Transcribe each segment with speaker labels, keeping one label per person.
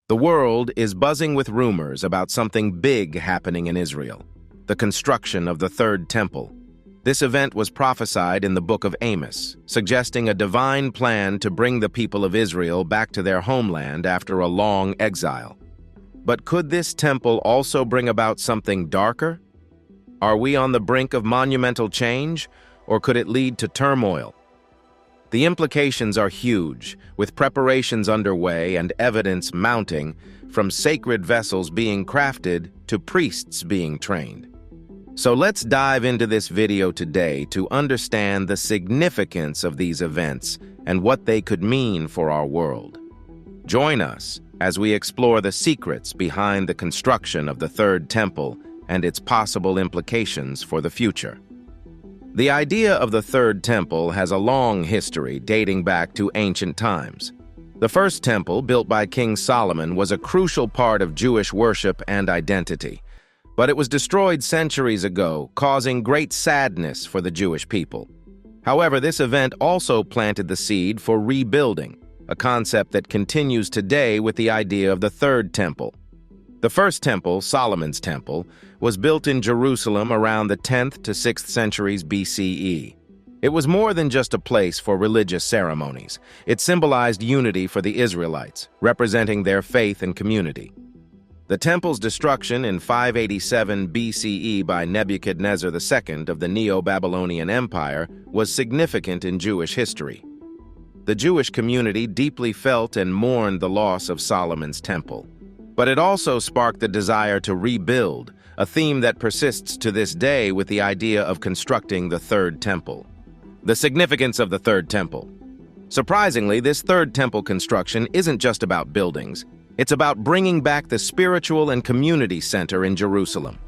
Speaker 1: The world is buzzing with rumors about something big happening in Israel, the construction of the Third Temple. This event was prophesied in the book of Amos, suggesting a divine plan to bring the people of Israel back to their homeland after a long exile. But could this temple also bring about something darker? Are we on the brink of monumental change, or could it lead to turmoil? The implications are huge, with preparations underway and evidence mounting, from sacred vessels being crafted to priests being trained. So let's dive into this video today to understand the significance of these events and what they could mean for our world. Join us as we explore the secrets behind the construction of the Third Temple and its possible implications for the future. The idea of the Third Temple has a long history dating back to ancient times. The first temple, built by King Solomon, was a crucial part of Jewish worship and identity. But it was destroyed centuries ago, causing great sadness for the Jewish people. However, this event also planted the seed for rebuilding, a concept that continues today with the idea of the Third Temple. The first temple, Solomon's Temple, was built in Jerusalem around the 10th to 6th centuries BCE. It was more than just a place for religious ceremonies. It symbolized unity for the Israelites, representing their faith and community. The temple's destruction in 587 BCE by Nebuchadnezzar II of the Neo-Babylonian Empire was significant in Jewish history. The Jewish community deeply felt and mourned the loss of Solomon's Temple. But it also sparked the desire to rebuild, a theme that persists to this day with the idea of constructing the Third Temple. The significance of the Third Temple. Surprisingly, this Third Temple construction isn't just about buildings. It's about bringing back the spiritual and community center in Jerusalem.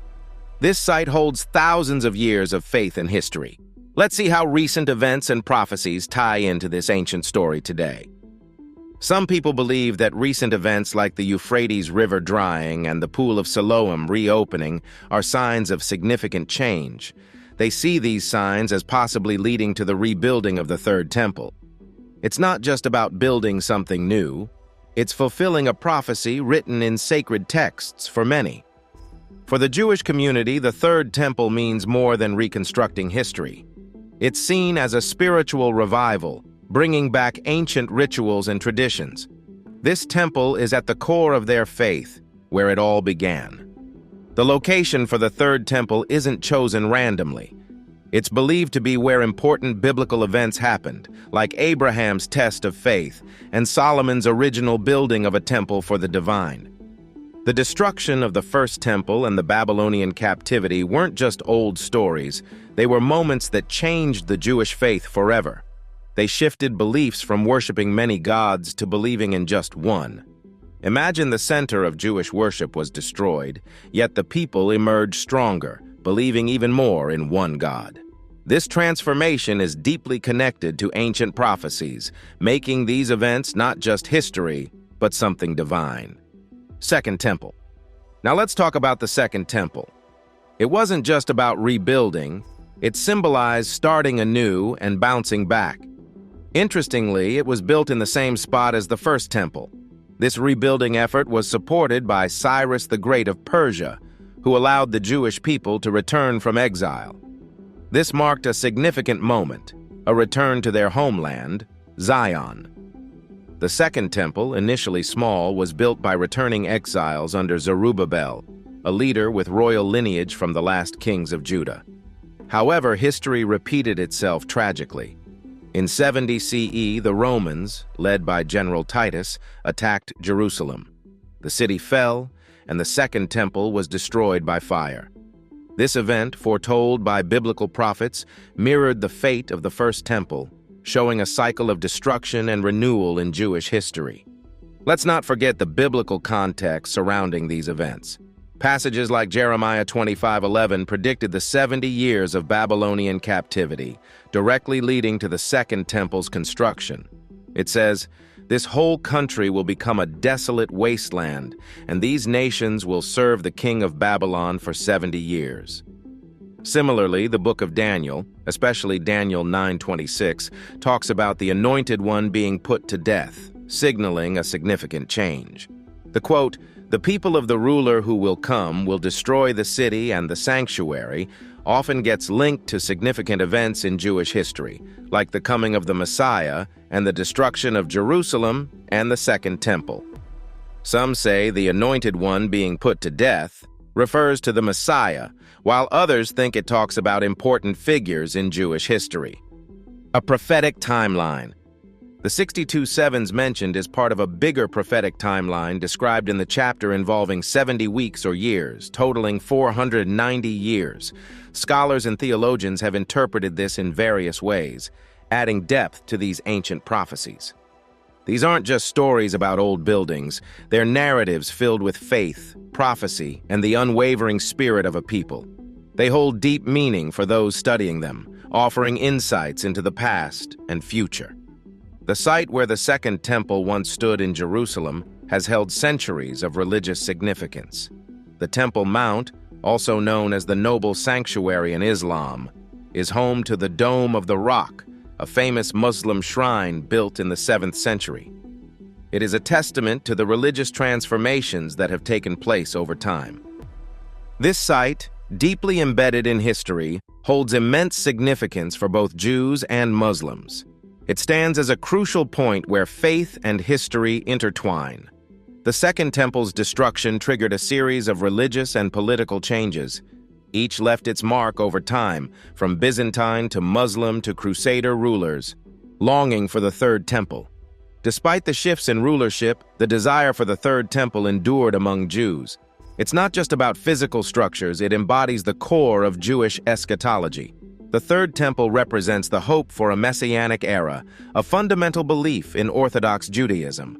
Speaker 1: This site holds thousands of years of faith and history. Let's see how recent events and prophecies tie into this ancient story today. Some people believe that recent events like the Euphrates River drying and the Pool of Siloam reopening are signs of significant change. They see these signs as possibly leading to the rebuilding of the Third Temple. It's not just about building something new. It's fulfilling a prophecy written in sacred texts for many. For the Jewish community, the Third Temple means more than reconstructing history. It's seen as a spiritual revival, bringing back ancient rituals and traditions. This temple is at the core of their faith, where it all began. The location for the Third Temple isn't chosen randomly. It's believed to be where important biblical events happened, like Abraham's test of faith and Solomon's original building of a temple for the divine. The destruction of the First Temple and the Babylonian captivity weren't just old stories. They were moments that changed the Jewish faith forever. They shifted beliefs from worshiping many gods to believing in just one. Imagine the center of Jewish worship was destroyed, yet the people emerged stronger, believing even more in one God. This transformation is deeply connected to ancient prophecies, making these events not just history, but something divine. Second Temple. Now let's talk about the Second Temple. It wasn't just about rebuilding. It symbolized starting anew and bouncing back. Interestingly, it was built in the same spot as the First Temple. This rebuilding effort was supported by Cyrus the Great of Persia, who allowed the Jewish people to return from exile. This marked a significant moment, a return to their homeland, Zion. The Second Temple, initially small, was built by returning exiles under Zerubbabel, a leader with royal lineage from the last kings of Judah. However, history repeated itself tragically. In 70 CE, the Romans, led by General Titus, attacked Jerusalem. The city fell, and the Second Temple was destroyed by fire. This event, foretold by biblical prophets, mirrored the fate of the First Temple, showing a cycle of destruction and renewal in Jewish history. Let's not forget the biblical context surrounding these events. Passages like Jeremiah 25:11 predicted the 70 years of Babylonian captivity, directly leading to the Second Temple's construction. It says, "This whole country will become a desolate wasteland, and these nations will serve the king of Babylon for 70 years." Similarly, the book of Daniel, especially Daniel 9:26, talks about the Anointed One being put to death, signaling a significant change. The quote, "The people of the ruler who will come will destroy the city and the sanctuary," often gets linked to significant events in Jewish history, like the coming of the Messiah and the destruction of Jerusalem and the Second Temple. Some say the Anointed One being put to death refers to the Messiah, while others think it talks about important figures in Jewish history. A prophetic timeline. The 62 sevens mentioned is part of a bigger prophetic timeline described in the chapter involving 70 weeks or years, totaling 490 years. Scholars and theologians have interpreted this in various ways, adding depth to these ancient prophecies. These aren't just stories about old buildings, they're narratives filled with faith, prophecy, and the unwavering spirit of a people. They hold deep meaning for those studying them, offering insights into the past and future. The site where the Second Temple once stood in Jerusalem has held centuries of religious significance. The Temple Mount, also known as the Noble Sanctuary in Islam, is home to the Dome of the Rock, a famous Muslim shrine built in the 7th century. It is a testament to the religious transformations that have taken place over time. This site, deeply embedded in history, holds immense significance for both Jews and Muslims. It stands as a crucial point where faith and history intertwine. The Second Temple's destruction triggered a series of religious and political changes. Each left its mark over time, from Byzantine to Muslim to Crusader rulers, longing for the Third Temple. Despite the shifts in rulership, the desire for the Third Temple endured among Jews. It's not just about physical structures, it embodies the core of Jewish eschatology. The Third Temple represents the hope for a Messianic era, a fundamental belief in Orthodox Judaism.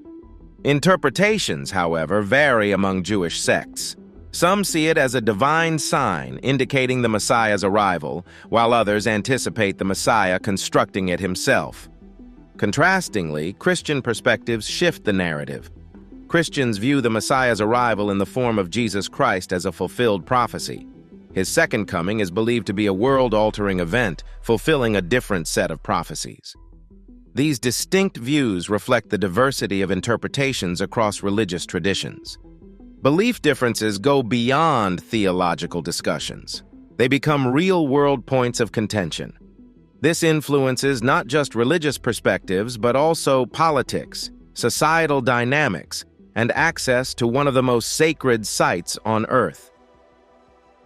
Speaker 1: Interpretations, however, vary among Jewish sects. Some see it as a divine sign indicating the Messiah's arrival, while others anticipate the Messiah constructing it himself. Contrastingly, Christian perspectives shift the narrative. Christians view the Messiah's arrival in the form of Jesus Christ as a fulfilled prophecy. His second coming is believed to be a world-altering event, fulfilling a different set of prophecies. These distinct views reflect the diversity of interpretations across religious traditions. Belief differences go beyond theological discussions. They become real-world points of contention. This influences not just religious perspectives, but also politics, societal dynamics, and access to one of the most sacred sites on earth.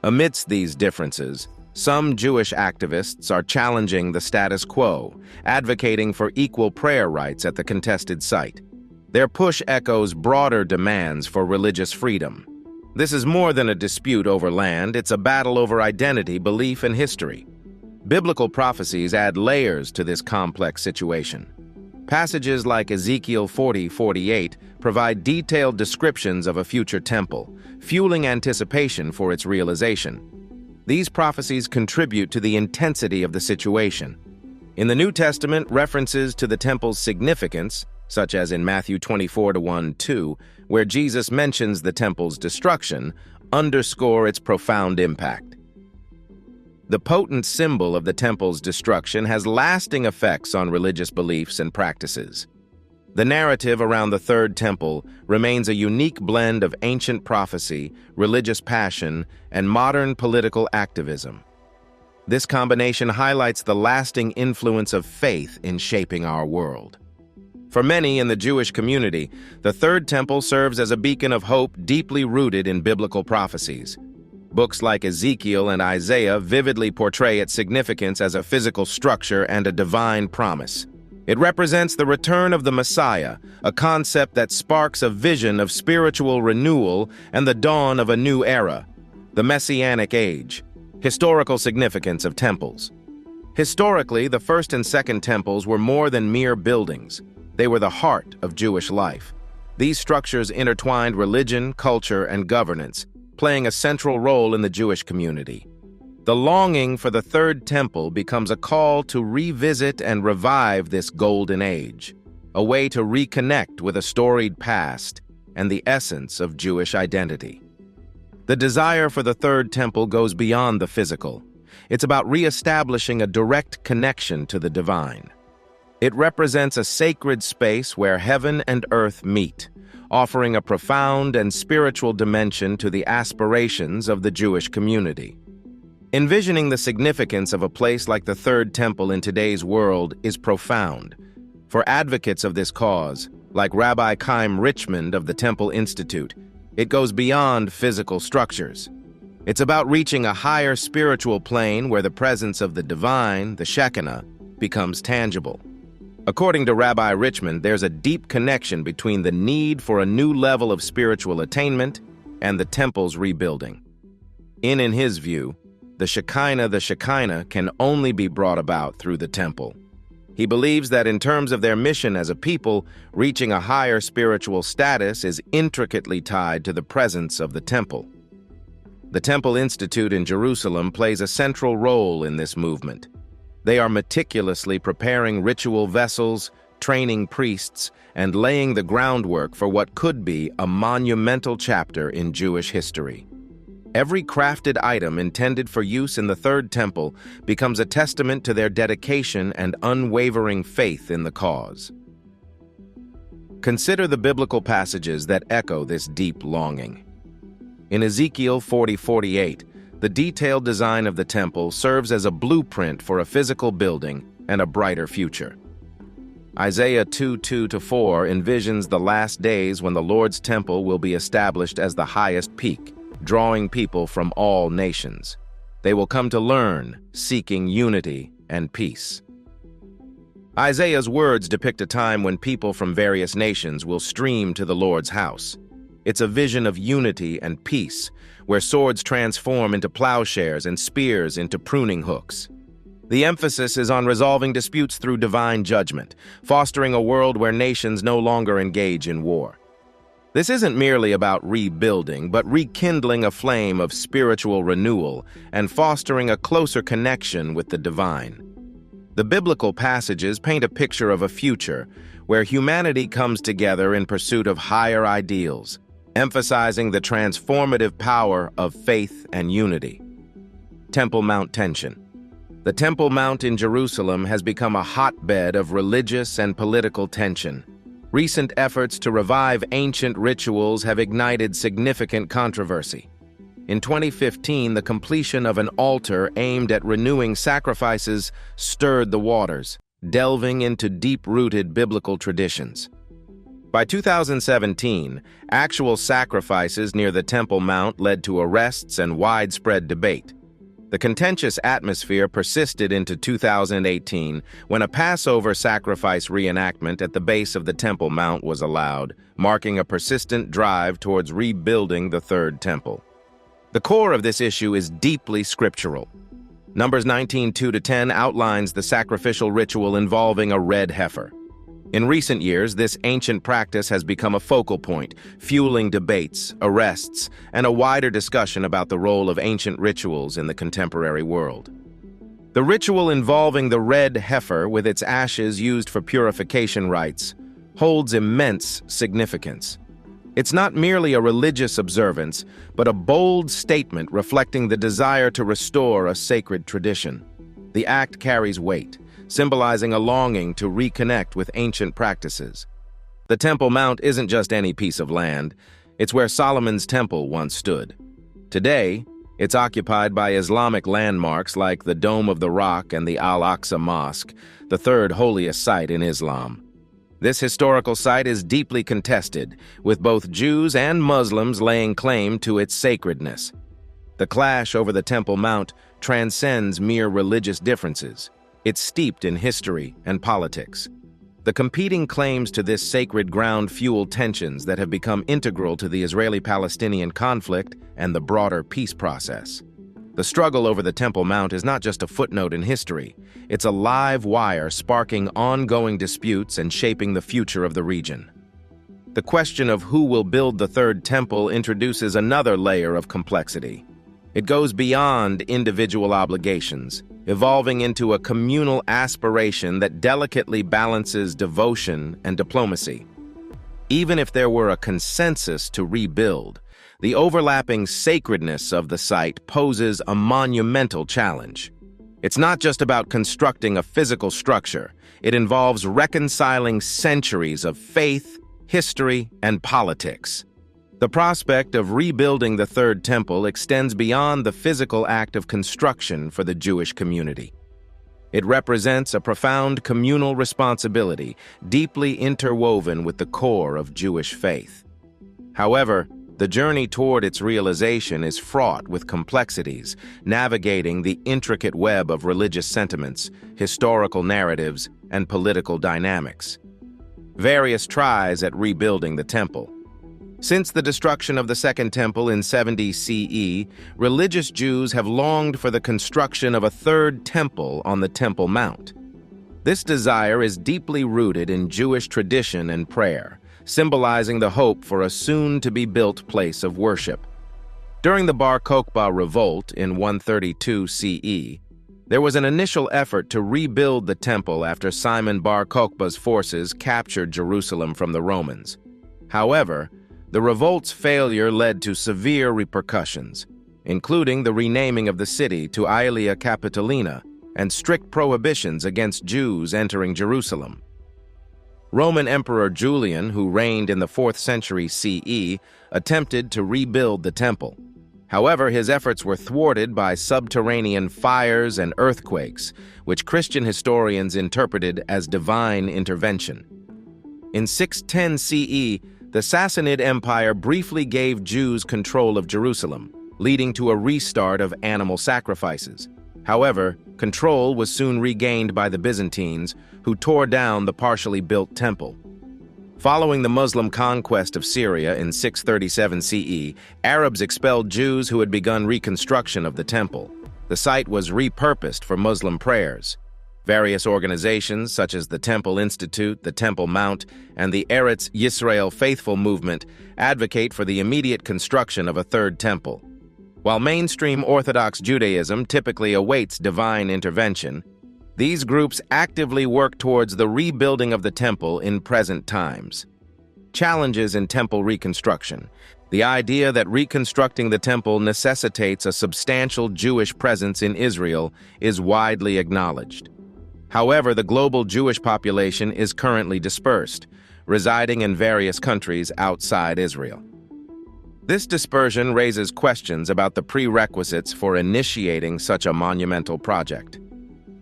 Speaker 1: Amidst these differences, some Jewish activists are challenging the status quo, advocating for equal prayer rights at the contested site. Their push echoes broader demands for religious freedom. This is more than a dispute over land, it's a battle over identity, belief, and history. Biblical prophecies add layers to this complex situation. Passages like Ezekiel 40:48 provide detailed descriptions of a future temple, fueling anticipation for its realization. These prophecies contribute to the intensity of the situation. In the New Testament, references to the temple's significance, such as in Matthew 24:1-2, where Jesus mentions the temple's destruction, underscore its profound impact. The potent symbol of the temple's destruction has lasting effects on religious beliefs and practices. The narrative around the Third Temple remains a unique blend of ancient prophecy, religious passion, and modern political activism. This combination highlights the lasting influence of faith in shaping our world. For many in the Jewish community, the Third Temple serves as a beacon of hope deeply rooted in biblical prophecies. Books like Ezekiel and Isaiah vividly portray its significance as a physical structure and a divine promise. It represents the return of the Messiah, a concept that sparks a vision of spiritual renewal and the dawn of a new era, the Messianic Age. Historical significance of temples. Historically, the First and Second Temples were more than mere buildings. They were the heart of Jewish life. These structures intertwined religion, culture, and governance, playing a central role in the Jewish community. The longing for the Third Temple becomes a call to revisit and revive this golden age, a way to reconnect with a storied past and the essence of Jewish identity. The desire for the Third Temple goes beyond the physical. It's about reestablishing a direct connection to the divine. It represents a sacred space where heaven and earth meet, offering a profound and spiritual dimension to the aspirations of the Jewish community. Envisioning the significance of a place like the Third Temple in today's world is profound. For advocates of this cause, like Rabbi Chaim Richmond of the Temple Institute, it goes beyond physical structures. It's about reaching a higher spiritual plane where the presence of the divine, the Shekinah, becomes tangible. According to Rabbi Richmond, there's a deep connection between the need for a new level of spiritual attainment and the temple's rebuilding. In his view, the Shekinah can only be brought about through the temple. He believes that in terms of their mission as a people, reaching a higher spiritual status is intricately tied to the presence of the temple. The Temple Institute in Jerusalem plays a central role in this movement. They are meticulously preparing ritual vessels, training priests, and laying the groundwork for what could be a monumental chapter in Jewish history. Every crafted item intended for use in the Third Temple becomes a testament to their dedication and unwavering faith in the cause. Consider the biblical passages that echo this deep longing. In Ezekiel 40:48, the detailed design of the temple serves as a blueprint for a physical building and a brighter future. Isaiah 2:2-4 envisions the last days when the Lord's temple will be established as the highest peak, drawing people from all nations. They will come to learn, seeking unity and peace. Isaiah's words depict a time when people from various nations will stream to the Lord's house. It's a vision of unity and peace, where swords transform into plowshares and spears into pruning hooks. The emphasis is on resolving disputes through divine judgment, fostering a world where nations no longer engage in war. This isn't merely about rebuilding, but rekindling a flame of spiritual renewal and fostering a closer connection with the divine. The biblical passages paint a picture of a future where humanity comes together in pursuit of higher ideals, emphasizing the transformative power of faith and unity. Temple Mount tension. The Temple Mount in Jerusalem has become a hotbed of religious and political tension. Recent efforts to revive ancient rituals have ignited significant controversy. In 2015, the completion of an altar aimed at renewing sacrifices stirred the waters, delving into deep-rooted biblical traditions. By 2017, actual sacrifices near the Temple Mount led to arrests and widespread debate. The contentious atmosphere persisted into 2018 when a Passover sacrifice reenactment at the base of the Temple Mount was allowed, marking a persistent drive towards rebuilding the Third Temple. The core of this issue is deeply scriptural. Numbers 19:2-10 outlines the sacrificial ritual involving a red heifer. In recent years, this ancient practice has become a focal point, fueling debates, arrests, and a wider discussion about the role of ancient rituals in the contemporary world. The ritual involving the red heifer, with its ashes used for purification rites, holds immense significance. It's not merely a religious observance, but a bold statement reflecting the desire to restore a sacred tradition. The act carries weight, symbolizing a longing to reconnect with ancient practices. The Temple Mount isn't just any piece of land, it's where Solomon's temple once stood. Today, it's occupied by Islamic landmarks like the Dome of the Rock and the Al-Aqsa Mosque, the third holiest site in Islam. This historical site is deeply contested, with both Jews and Muslims laying claim to its sacredness. The clash over the Temple Mount transcends mere religious differences. It's steeped in history and politics. The competing claims to this sacred ground fuel tensions that have become integral to the Israeli-Palestinian conflict and the broader peace process. The struggle over the Temple Mount is not just a footnote in history. It's a live wire sparking ongoing disputes and shaping the future of the region. The question of who will build the Third Temple introduces another layer of complexity. It goes beyond individual obligations, evolving into a communal aspiration that delicately balances devotion and diplomacy. Even if there were a consensus to rebuild, the overlapping sacredness of the site poses a monumental challenge. It's not just about constructing a physical structure. It involves reconciling centuries of faith, history, and politics. The prospect of rebuilding the Third Temple extends beyond the physical act of construction for the Jewish community. It represents a profound communal responsibility, deeply interwoven with the core of Jewish faith. However, the journey toward its realization is fraught with complexities, navigating the intricate web of religious sentiments, historical narratives, and political dynamics. Various tries at rebuilding the temple. Since the destruction of the Second Temple in 70 CE, religious Jews have longed for the construction of a third temple on the Temple Mount. This desire is deeply rooted in Jewish tradition and prayer, symbolizing the hope for a soon-to-be-built place of worship. During the Bar Kokhba revolt in 132 CE, there was an initial effort to rebuild the temple after Simon Bar Kokhba's forces captured Jerusalem from the Romans. However, the revolt's failure led to severe repercussions, including the renaming of the city to Aelia Capitolina and strict prohibitions against Jews entering Jerusalem. Roman Emperor Julian, who reigned in the 4th century CE, attempted to rebuild the temple. However, his efforts were thwarted by subterranean fires and earthquakes, which Christian historians interpreted as divine intervention. In 610 CE, the Sassanid Empire briefly gave Jews control of Jerusalem, leading to a restart of animal sacrifices. However, control was soon regained by the Byzantines, who tore down the partially built temple. Following the Muslim conquest of Syria in 637 CE, Arabs expelled Jews who had begun reconstruction of the temple. The site was repurposed for Muslim prayers. Various organizations, such as the Temple Institute, the Temple Mount, and the Eretz Yisrael Faithful Movement, advocate for the immediate construction of a third temple. While mainstream Orthodox Judaism typically awaits divine intervention, these groups actively work towards the rebuilding of the temple in present times. Challenges in temple reconstruction. The idea that reconstructing the temple necessitates a substantial Jewish presence in Israel is widely acknowledged. However, the global Jewish population is currently dispersed, residing in various countries outside Israel. This dispersion raises questions about the prerequisites for initiating such a monumental project.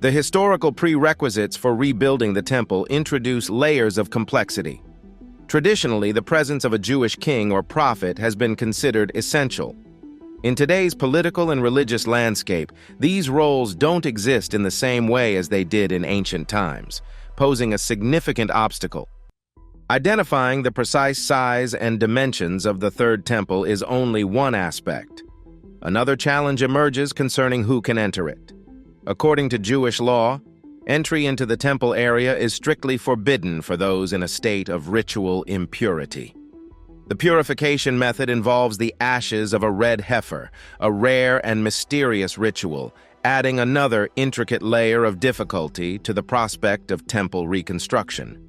Speaker 1: The historical prerequisites for rebuilding the temple introduce layers of complexity. Traditionally, the presence of a Jewish king or prophet has been considered essential. In today's political and religious landscape, these roles don't exist in the same way as they did in ancient times, posing a significant obstacle. Identifying the precise size and dimensions of the Third Temple is only one aspect. Another challenge emerges concerning who can enter it. According to Jewish law, entry into the temple area is strictly forbidden for those in a state of ritual impurity. The purification method involves the ashes of a red heifer, a rare and mysterious ritual, adding another intricate layer of difficulty to the prospect of temple reconstruction.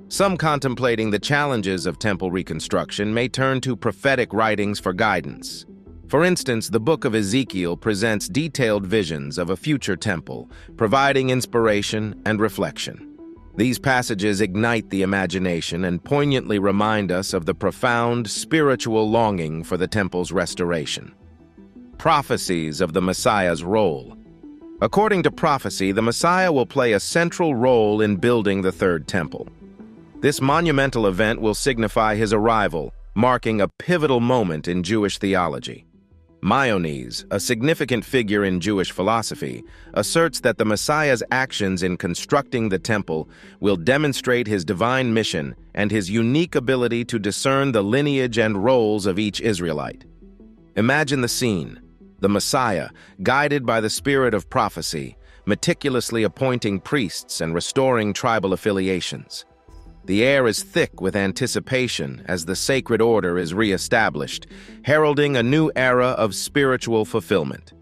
Speaker 1: Some contemplating the challenges of temple reconstruction may turn to prophetic writings for guidance. For instance, the book of Ezekiel presents detailed visions of a future temple, providing inspiration and reflection. These passages ignite the imagination and poignantly remind us of the profound spiritual longing for the temple's restoration. Prophecies of the Messiah's role. According to prophecy, the Messiah will play a central role in building the Third Temple. This monumental event will signify his arrival, marking a pivotal moment in Jewish theology. Maimonides, a significant figure in Jewish philosophy, asserts that the Messiah's actions in constructing the temple will demonstrate his divine mission and his unique ability to discern the lineage and roles of each Israelite. Imagine the scene: the Messiah, guided by the spirit of prophecy, meticulously appointing priests and restoring tribal affiliations. The air is thick with anticipation as the sacred order is re-established, heralding a new era of spiritual fulfillment.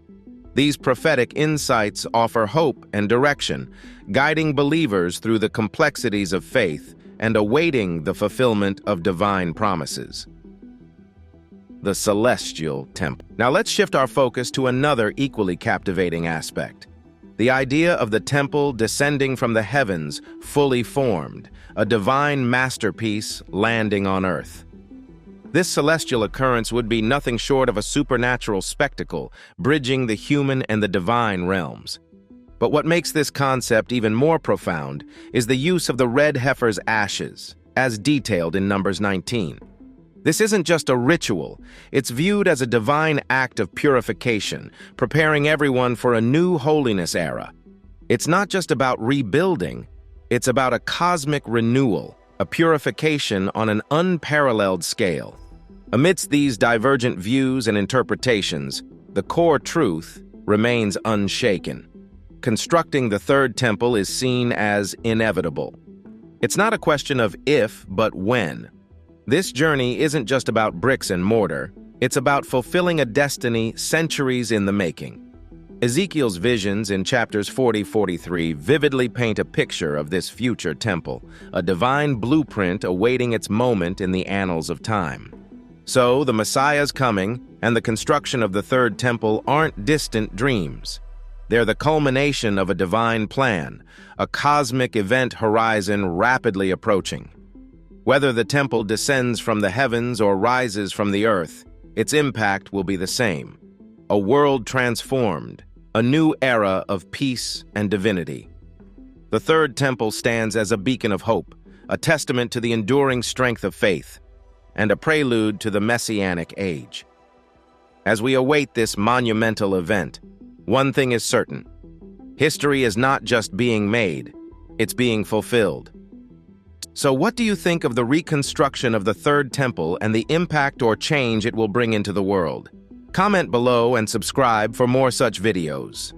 Speaker 1: These prophetic insights offer hope and direction, guiding believers through the complexities of faith and awaiting the fulfillment of divine promises. The Celestial Temple. Now let's shift our focus to another equally captivating aspect: The idea of the temple descending from the heavens, fully formed, a divine masterpiece landing on earth. This celestial occurrence would be nothing short of a supernatural spectacle, bridging the human and the divine realms. But what makes this concept even more profound is the use of the red heifer's ashes, as detailed in Numbers 19. This isn't just a ritual, it's viewed as a divine act of purification, preparing everyone for a new holiness era. It's not just about rebuilding, it's about a cosmic renewal, a purification on an unparalleled scale. Amidst these divergent views and interpretations, the core truth remains unshaken. Constructing the third temple is seen as inevitable. It's not a question of if, but when. This journey isn't just about bricks and mortar, it's about fulfilling a destiny centuries in the making. Ezekiel's visions in chapters 40-43 vividly paint a picture of this future temple, a divine blueprint awaiting its moment in the annals of time. So, the Messiah's coming and the construction of the third temple aren't distant dreams. They're the culmination of a divine plan, a cosmic event horizon rapidly approaching. Whether the temple descends from the heavens or rises from the earth, its impact will be the same. A world transformed, a new era of peace and divinity. The third temple stands as a beacon of hope, a testament to the enduring strength of faith, and a prelude to the Messianic age. As we await this monumental event, one thing is certain: history is not just being made, it's being fulfilled. So what do you think of the reconstruction of the third temple and the impact or change it will bring into the world? Comment below and subscribe for more such videos.